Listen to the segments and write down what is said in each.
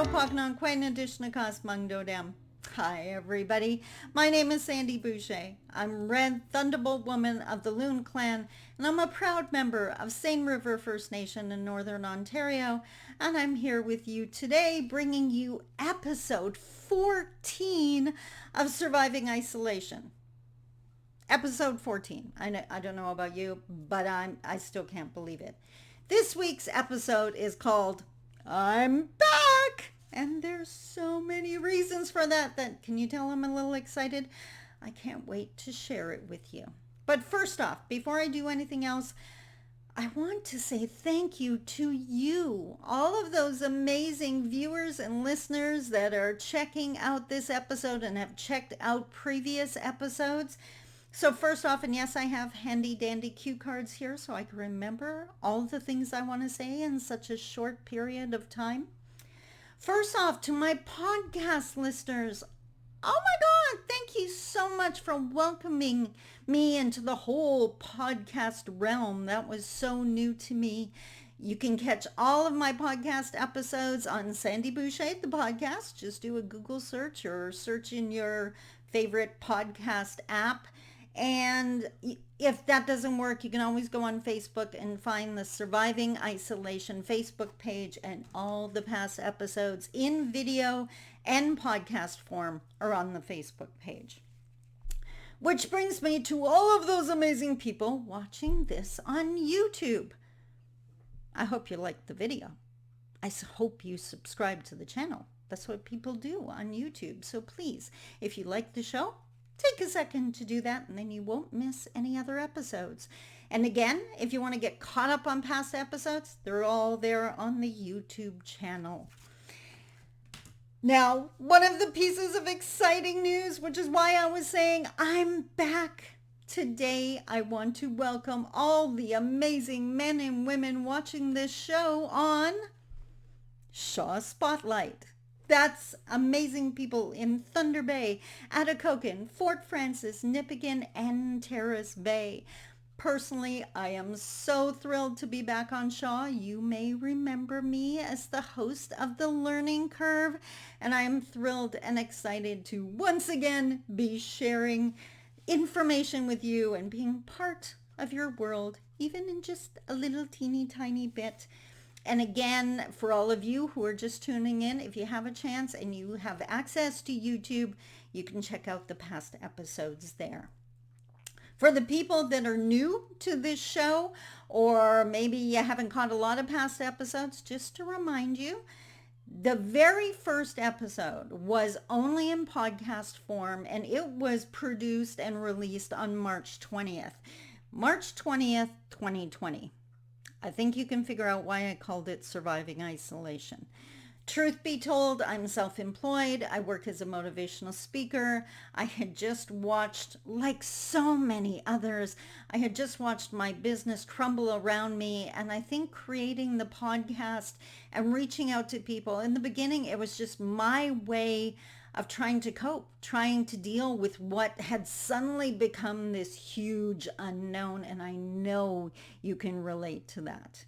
Hello, Pognon Quain edition of Cosmung Dodam. Hi, everybody. My name is Sandy Boucher. I'm Red Thunderbolt Woman of the Loon Clan, and I'm a proud member of Seine River First Nation in Northern Ontario, and I'm here with you today bringing you episode 14 of Surviving Isolation. Episode 14. I don't know about you, but I still can't believe it. This week's episode is called I'm Back! And there's so many reasons for that. Can you tell I'm a little excited? I can't wait to share it with you. But first off, before I do anything else, I want to say thank you to you, all of those amazing viewers and listeners that are checking out this episode and have checked out previous episodes. So first off, and yes, I have handy dandy cue cards here so I can remember all the things I want to say in such a short period of time. First off, to my podcast listeners, oh my God, thank you so much for welcoming me into the whole podcast realm. That was so new to me. You can catch all of my podcast episodes on Sandy Boucher, the podcast. Just do a Google search or search in your favorite podcast app. And if that doesn't work, you can always go on Facebook and find the Surviving Isolation Facebook page, and all the past episodes in video and podcast form are on the Facebook page. Which brings me to all of those amazing people watching this on YouTube. I hope you liked the video. I hope you subscribe to the channel. That's what people do on YouTube. So please, if you like the show, take a second to do that, and then you won't miss any other episodes. And again, if you want to get caught up on past episodes, they're all there on the YouTube channel. Now, one of the pieces of exciting news, which is why I was saying I'm back today, I want to welcome all the amazing men and women watching this show on SHA Spotlight. That's amazing people in Thunder Bay, Atikokan, Fort Frances, Nipigon, and Terrace Bay. Personally, I am so thrilled to be back on SHA. You may remember me as the host of The Learning Curve, and I am thrilled and excited to once again be sharing information with you and being part of your world, even in just a little teeny tiny bit. And again, for all of you who are just tuning in, if you have a chance and you have access to YouTube, you can check out the past episodes there. For the people that are new to this show, or maybe you haven't caught a lot of past episodes, just to remind you, the very first episode was only in podcast form, and it was produced and released on March 20th. March 20th, 2020. I think you can figure out why I called it Surviving Isolation. Truth be told, I'm self-employed. I work as a motivational speaker. I had just watched, like so many others, I had just watched my business crumble around me. And I think creating the podcast and reaching out to people, in the beginning, it was just my way of trying to cope, trying to deal with what had suddenly become this huge unknown, and I know you can relate to that.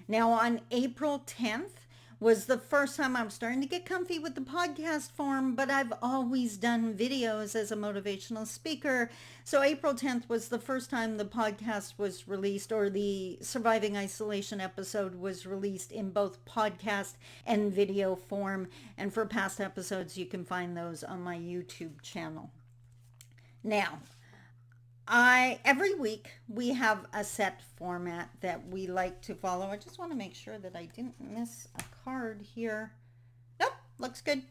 Now, on April 10th was the first time I'm starting to get comfy with the podcast form, but I've always done videos as a motivational speaker. So April 10th was the first time the podcast was released, or the Surviving Isolation episode was released in both podcast and video form. And for past episodes, you can find those on my YouTube channel. Now, every week we have a set format that we like to follow. I just want to make sure that I didn't miss a card here. Nope, looks good.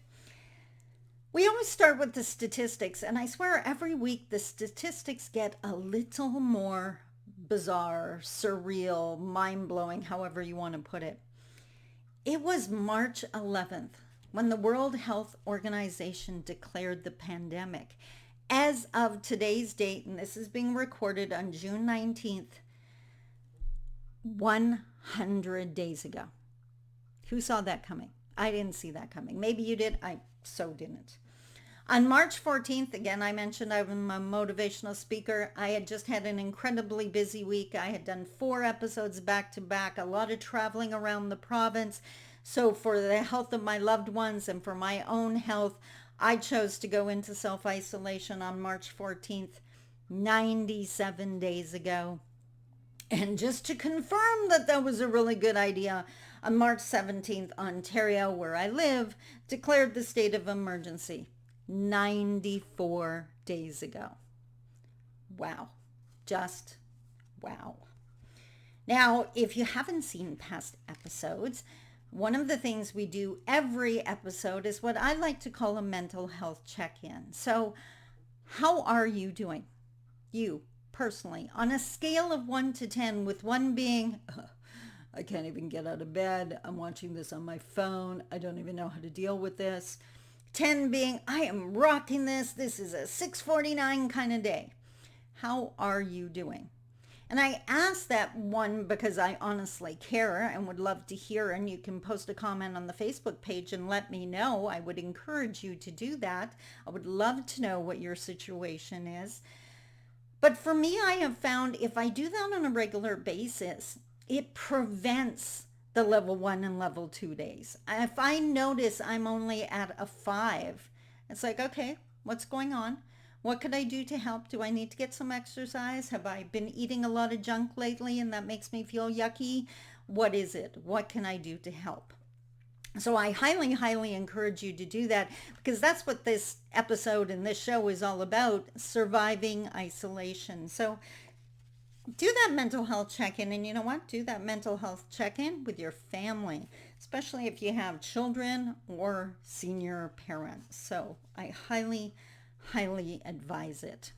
We always start with the statistics, and I swear every week the statistics get a little more bizarre, surreal, mind-blowing, however you want to put it. It was March 11th when the World Health Organization declared the pandemic. As of today's date, and this is being recorded on June 19th, 100 days ago. Who saw that coming? I didn't see that coming. Maybe you did. I so didn't. On March 14th, again, I mentioned I'm a motivational speaker. I had just had an incredibly busy week. I had done 4 episodes back to back, a lot of traveling around the province, So for the health of my loved ones and for my own health, I chose to go into self-isolation on March 14th, 97 days ago. And just to confirm that that was a really good idea, on March 17th, Ontario, where I live, declared the state of emergency 94 days ago. Wow. Just wow. Now, if you haven't seen past episodes, one of the things we do every episode is what I like to call a mental health check-in. So how are you doing? You personally, on a scale of 1 to 10, with 1 being, I can't even get out of bed. I'm watching this on my phone. I don't even know how to deal with this. 10 being, I am rocking this. This is a 649 kind of day. How are you doing? And I ask that, one, because I honestly care and would love to hear, and you can post a comment on the Facebook page and let me know. I would encourage you to do that. I would love to know what your situation is. But for me, I have found if I do that on a regular basis, it prevents the level 1 and level 2 days. If I notice I'm only at a 5, it's like, okay, what's going on? What could I do to help? Do I need to get some exercise? Have I been eating a lot of junk lately and that makes me feel yucky? What is it? What can I do to help? So I highly, highly encourage you to do that, because that's what this episode and this show is all about, surviving isolation. So do that mental health check-in, and you know what? Do that mental health check-in with your family, especially if you have children or senior parents. So I highly, highly advise it.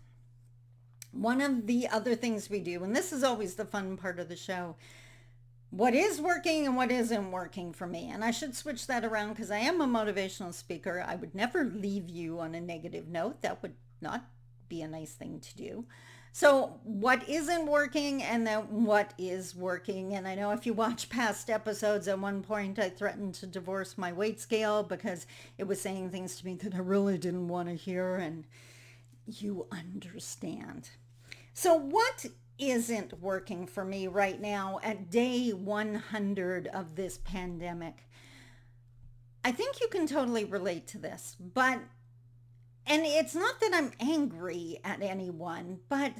One of the other things we do, and this is always the fun part of the show, what is working and what isn't working for me. And I should switch that around because I am a motivational speaker. I would never leave you on a negative note. That would not be a nice thing to do. So what isn't working and then what is working. And I know if you watch past episodes, at one point I threatened to divorce my weight scale because it was saying things to me that I really didn't want to hear, and you understand. So what isn't working for me right now at day 100 of this pandemic? I think you can totally relate to this, but, and it's not that I'm angry at anyone, but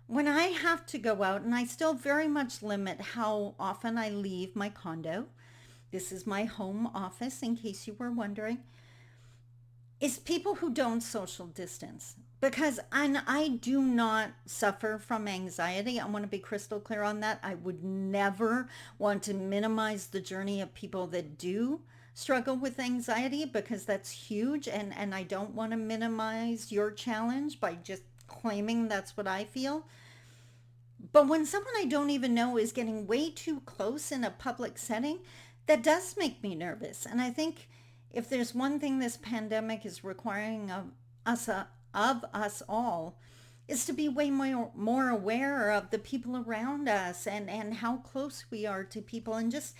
when I have to go out, and I still very much limit how often I leave my condo, this is my home office in case you were wondering, is people who don't social distance. Because I do not suffer from anxiety. I want to be crystal clear on that. I would never want to minimize the journey of people that do struggle with anxiety, because that's huge. And I don't want to minimize your challenge by just claiming that's what I feel. But when someone I don't even know is getting way too close in a public setting, that does make me nervous. And I think if there's one thing this pandemic is requiring of us all, is to be way more aware of the people around us and how close we are to people, and just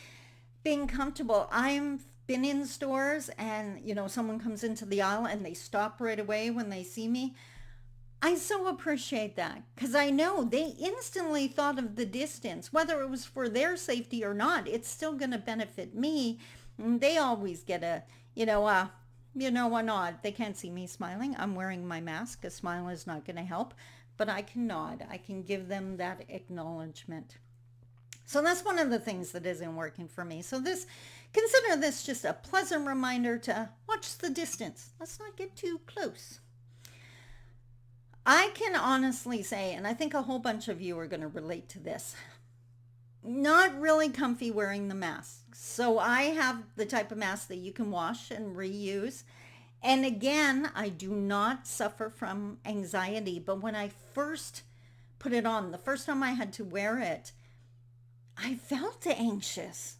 being comfortable. I've been in stores and, you know, someone comes into the aisle and they stop right away when they see me. I so appreciate that, because I know they instantly thought of the distance, whether it was for their safety or not. It's still going to benefit me. And they always get a nod. They can't see me smiling. I'm wearing my mask. A smile is not going to help, but I can nod. I can give them that acknowledgement. So that's one of the things that isn't working for me. So consider this just a pleasant reminder to watch the distance. Let's not get too close. I can honestly say, and I think a whole bunch of you are going to relate to this, not really comfy wearing the mask. So I have the type of mask that you can wash and reuse. And again, I do not suffer from anxiety, but when I first put it on, the first time I had to wear it, I felt anxious.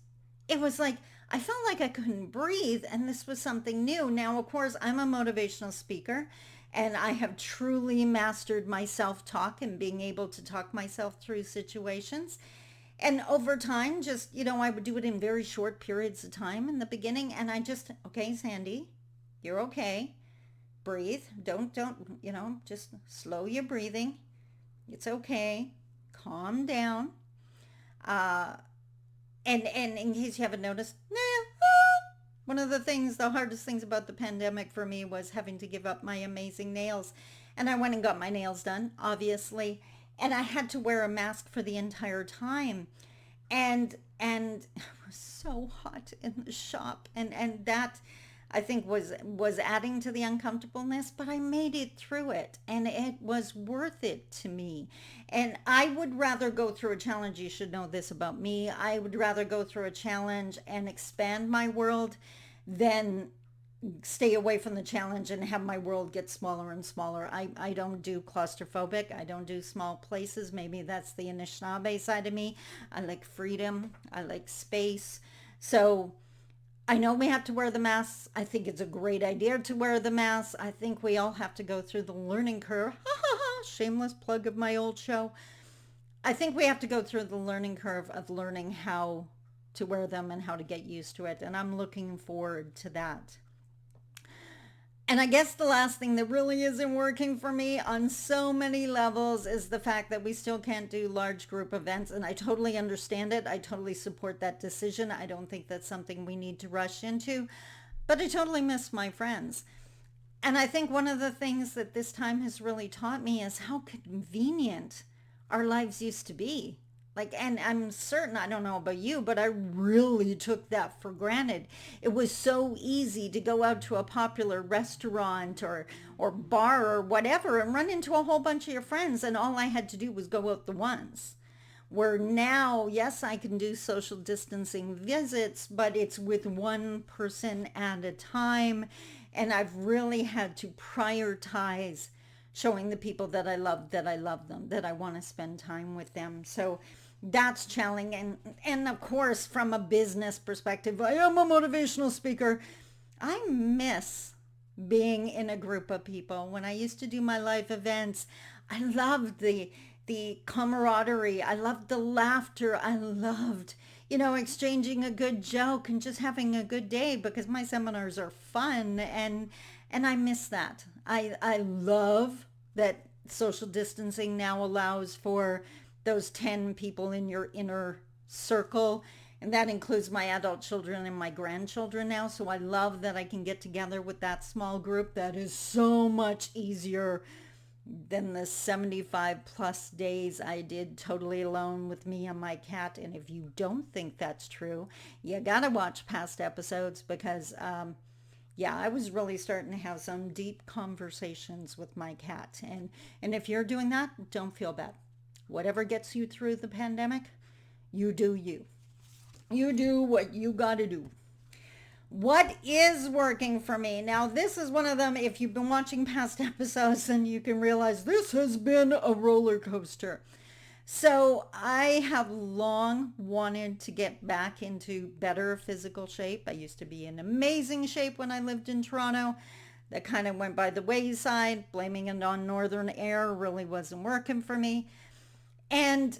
It was like, I felt like I couldn't breathe, and this was something new. Now, of course, I'm a motivational speaker, and I have truly mastered my self-talk and being able to talk myself through situations. And over time, just, I would do it in very short periods of time in the beginning. And I just, okay, Sandy, you're okay. Breathe. Don't, just slow your breathing. It's okay. Calm down. And in case you haven't noticed, One of the hardest things about the pandemic for me was having to give up my amazing nails. And I went and got my nails done, obviously. And I had to wear a mask for the entire time. And it was so hot in the shop. And that I think was adding to the uncomfortableness, but I made it through it and it was worth it to me. And I would rather go through a challenge. You should know this about me. I would rather go through a challenge and expand my world than stay away from the challenge and have my world get smaller and smaller. I don't do claustrophobic. I don't do small places. Maybe that's the Anishinaabe side of me. I like freedom. I like space. So I know we have to wear the masks. I think it's a great idea to wear the masks. I think we all have to go through the learning curve. Shameless plug of my old show. I think we have to go through the learning curve of learning how to wear them and how to get used to it. And I'm looking forward to that. And I guess the last thing that really isn't working for me on so many levels is the fact that we still can't do large group events. And I totally understand it. I totally support that decision. I don't think that's something we need to rush into. But I totally miss my friends. And I think one of the things that this time has really taught me is how convenient our lives used to be. Like, and I'm certain, I don't know about you, but I really took that for granted. It was so easy to go out to a popular restaurant or bar or whatever and run into a whole bunch of your friends. And all I had to do was go out the once. Where now, yes, I can do social distancing visits, but it's with one person at a time. And I've really had to prioritize showing the people that I love them, that I want to spend time with them. So that's challenging. And of course, from a business perspective, I am a motivational speaker. I miss being in a group of people. When I used to do my live events, I loved the camaraderie. I loved the laughter. I loved, exchanging a good joke and just having a good day because my seminars are fun and I miss that. I love that social distancing now allows for those 10 people in your inner circle. And that includes my adult children and my grandchildren now. So I love that I can get together with that small group. That is so much easier than the 75 plus days I did totally alone with me and my cat. And if you don't think that's true, you gotta watch past episodes because, I was really starting to have some deep conversations with my cat. And if you're doing that, don't feel bad. Whatever gets you through the pandemic, you do you. You do what you got to do. What is working for me? Now, this is one of them. If you've been watching past episodes, then you can realize this has been a roller coaster. So I have long wanted to get back into better physical shape. I used to be in amazing shape when I lived in Toronto. That kind of went by the wayside. Blaming it on northern air really wasn't working for me. And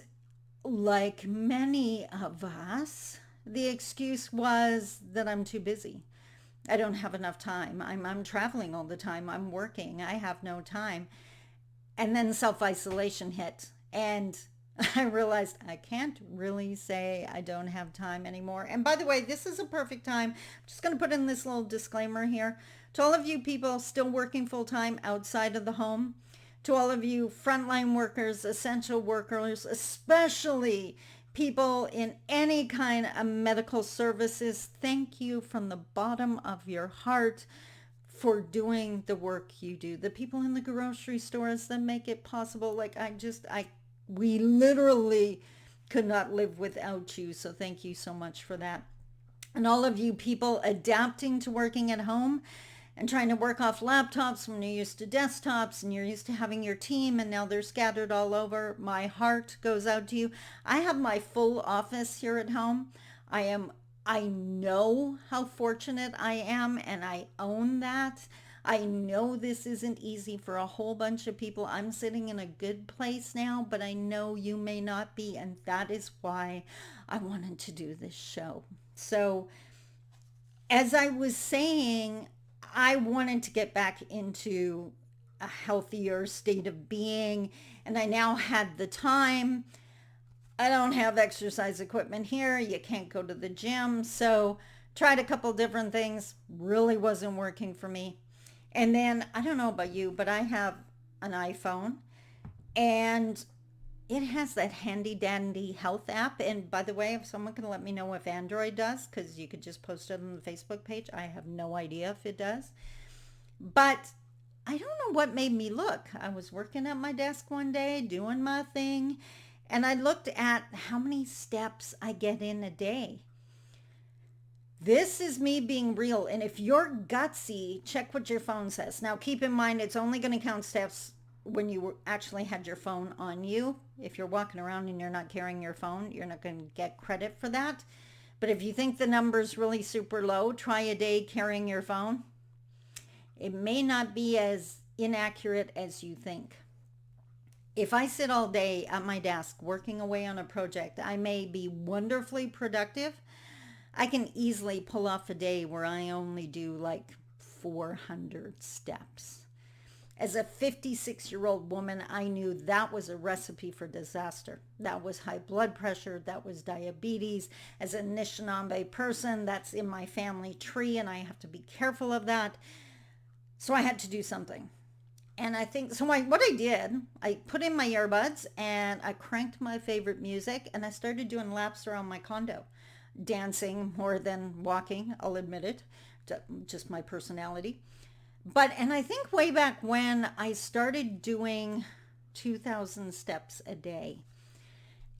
like many of us, the excuse was that I'm too busy. I don't have enough time. I'm traveling all the time. I'm working. I have no time. And then self-isolation hit. And I realized I can't really say I don't have time anymore. And by the way, this is a perfect time. I'm just going to put in this little disclaimer here. To all of you people still working full-time outside of the home, to all of you frontline workers, essential workers, especially people in any kind of medical services, thank you from the bottom of your heart for doing the work you do. The people in the grocery stores that make it possible, we literally could not live without you. So thank you so much for that. And all of you people adapting to working at home and trying to work off laptops when you're used to desktops and you're used to having your team and now they're scattered all over. My heart goes out to you. I have my full office here at home. I know how fortunate I am and I own that. I know this isn't easy for a whole bunch of people. I'm sitting in a good place now, but I know you may not be, and that is why I wanted to do this show. So as I was saying, I wanted to get back into a healthier state of being, and I now had the time. I don't have exercise equipment here. You can't go to the gym. So Tried a couple different things, really wasn't working for me. And then, I don't know about you, but I have an iPhone and it has that handy dandy health app. And by the way, if someone can let me know if Android does, because you could just post it on the Facebook page. I have no idea if it does. But I don't know what made me look. I was working at my desk one day, doing my thing, and I looked at how many steps I get in a day. This is me being real. And if you're gutsy, check what your phone says. Now, keep in mind, it's only going to count steps when you actually had your phone on you. If you're walking around and you're not carrying your phone, you're not going to get credit for that. But if you think the number's really super low, try a day carrying your phone. It may not be as inaccurate as you think. If I sit all day at my desk working away on a project, I may be wonderfully productive. I can easily pull off a day where I only do like 400 steps. As a 56-year-old woman, I knew that was a recipe for disaster. That was high blood pressure. That was diabetes. As a Anishinaabe person, that's in my family tree, and I have to be careful of that. So I had to do something. And I think, what I did, I put in my earbuds and I cranked my favorite music and I started doing laps around my condo. Dancing more than walking, I'll admit it, just my personality. And I think way back when I started doing 2,000 steps a day.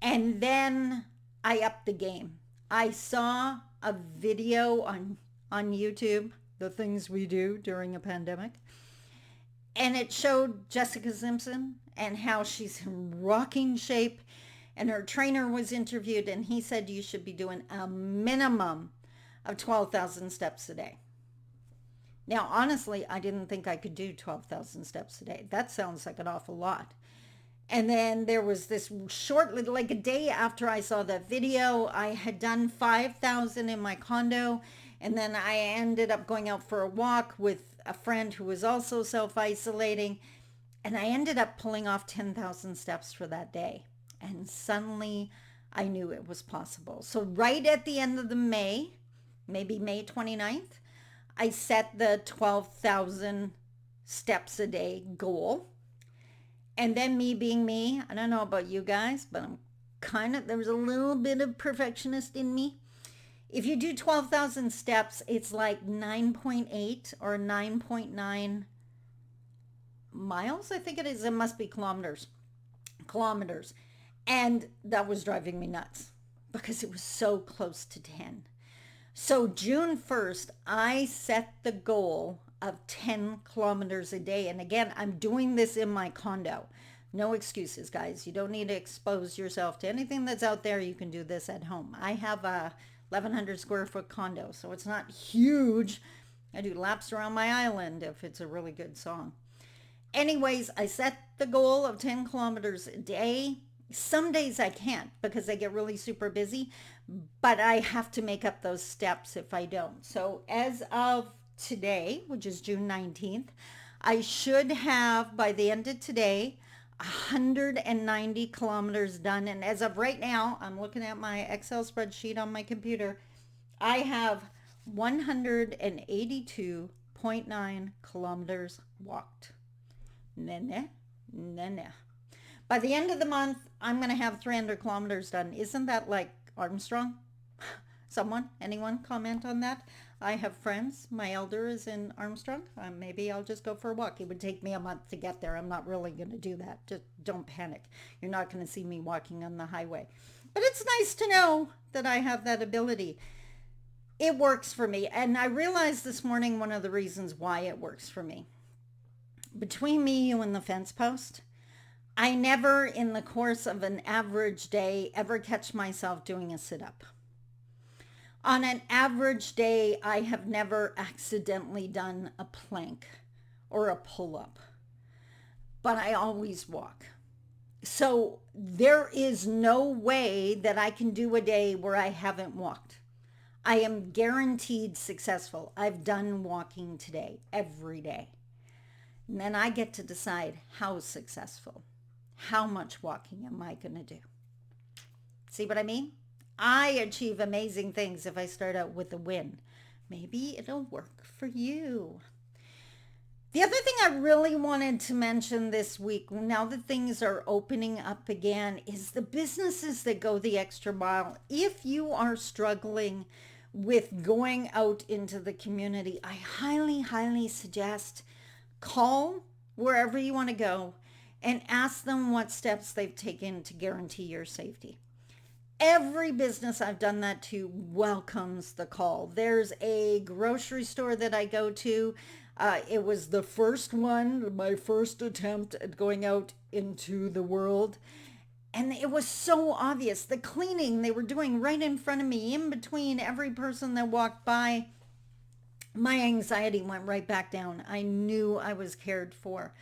And then I upped the game. I saw a video on YouTube, the things we do during a pandemic. And it showed Jessica Simpson and how she's in rocking shape. And her trainer was interviewed and he said you should be doing a minimum of 12,000 steps a day. Now, honestly, I didn't think I could do 12,000 steps a day. That sounds like an awful lot. And then there was this short, like a day after I saw that video, I had done 5,000 in my condo. And then I ended up going out for a walk with a friend who was also self-isolating. And I ended up pulling off 10,000 steps for that day. And suddenly I knew it was possible. So right at the end of the maybe May 29th, I set the 12,000 steps a day goal. And then me being me, I don't know about you guys, but there's a little bit of perfectionist in me. If you do 12,000 steps, it's like 9.8 or 9.9 miles, I think it is. It must be kilometers. And that was driving me nuts because it was so close to 10. So June 1st, I set the goal of 10 kilometers a day. And again, I'm doing this in my condo. No excuses, guys. You don't need to expose yourself to anything that's out there. You can do this at home. I have a 1,100 square foot condo, so it's not huge. I do laps around my island if it's a really good song. Anyways, I set the goal of 10 kilometers a day. Some days I can't because I get really super busy, but I have to make up those steps if I don't. So as of today, which is June 19th, I should have, by the end of today, 190 kilometers done. And as of right now, I'm looking at my Excel spreadsheet on my computer. I have 182.9 kilometers walked. Nene. By the end of the month, I'm going to have 300 kilometers done. Isn't that like Armstrong? Anyone comment on that? I have friends. My elder is in Armstrong. Maybe I'll just go for a walk. It would take me a month to get there. I'm not really going to do that. Just don't panic. You're not going to see me walking on the highway. But it's nice to know that I have that ability. It works for me. And I realized this morning one of the reasons why it works for me. Between me, you, and the fence post, I never, in the course of an average day, ever catch myself doing a sit-up. On an average day, I have never accidentally done a plank or a pull-up, but I always walk. So there is no way that I can do a day where I haven't walked. I am guaranteed successful. I've done walking today, every day. And then I get to decide how successful. How much walking am I going to do? See what I mean? I achieve amazing things if I start out with a win. maybe it'll work for you. The other thing I really wanted to mention this week, now that things are opening up again, is the businesses that go the extra mile. If you are struggling with going out into the community, I highly, highly suggest call wherever you want to go and ask them what steps they've taken to guarantee your safety. Every business I've done that to welcomes the call. There's a grocery store that I go to. It was the first one, my first attempt at going out into the world. And it was so obvious. The cleaning they were doing right in front of me, in between every person that walked by, my anxiety went right back down. I knew I was cared for.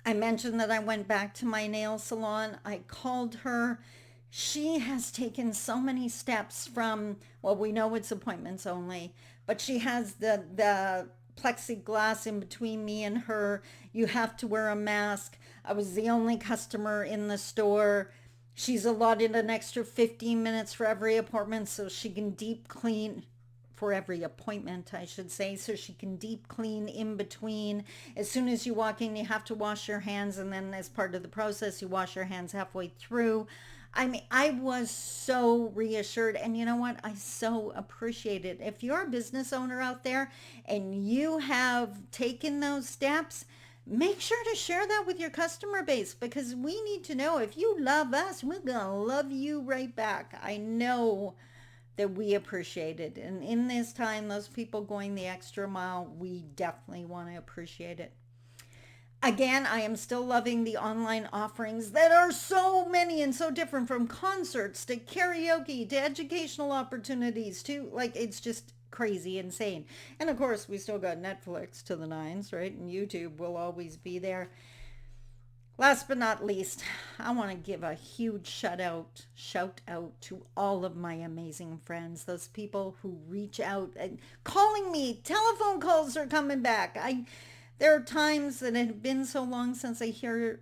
I mentioned that I went back to my nail salon. I called her. She has taken so many steps from, well, we know it's appointments only, but she has the plexiglass in between me and her. You have to wear a mask. I was the only customer in the store. She's allotted an extra 15 minutes for every appointment so she can deep clean, for every appointment, I should say, so she can deep clean in between. As soon as you walk in, you have to wash your hands, and then as part of the process, you wash your hands halfway through. I mean, I was so reassured, and you know what? I so appreciate it. If you're a business owner out there and you have taken those steps, make sure to share that with your customer base, because we need to know, if you love us, we're going to love you right back. I know that we appreciate it. And in this time, those people going the extra mile, we definitely want to appreciate it. Again, I am still loving the online offerings that are so many and so different, from concerts to karaoke to educational opportunities to, like, it's just crazy insane. And of course, we still got Netflix to the nines, right? And YouTube will always be there. Last but not least, I want to give a huge shout out to all of my amazing friends, those people who reach out and calling me. Telephone calls are coming back. There are times that it had been so long since I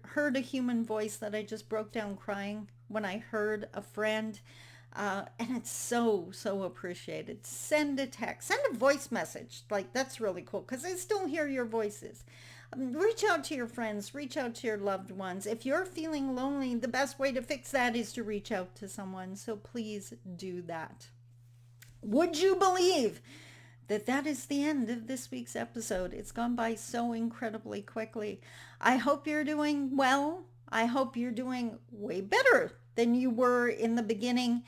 heard a human voice that I just broke down crying when I heard a friend. And it's so, so appreciated. Send a text, send a voice message. Like, that's really cool, because I still hear your voices. Reach out to your friends, reach out to your loved ones. If you're feeling lonely, the best way to fix that is to reach out to someone. So please do that. Would you believe that is the end of this week's episode? It's gone by so incredibly quickly. I hope you're doing well. I hope you're doing way better than you were in the beginning.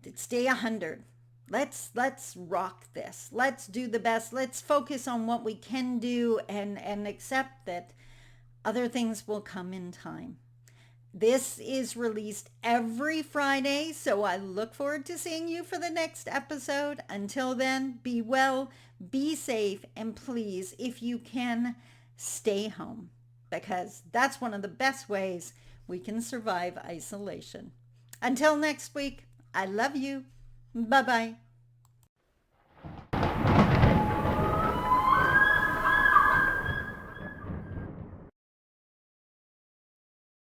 It's day 100. Let's rock this. Let's do the best. Let's focus on what we can do and accept that other things will come in time. This is released every Friday, so I look forward to seeing you for the next episode. Until then, be well, be safe, and please, if you can, stay home, because that's one of the best ways we can survive isolation. Until next week, I love you. Bye-bye.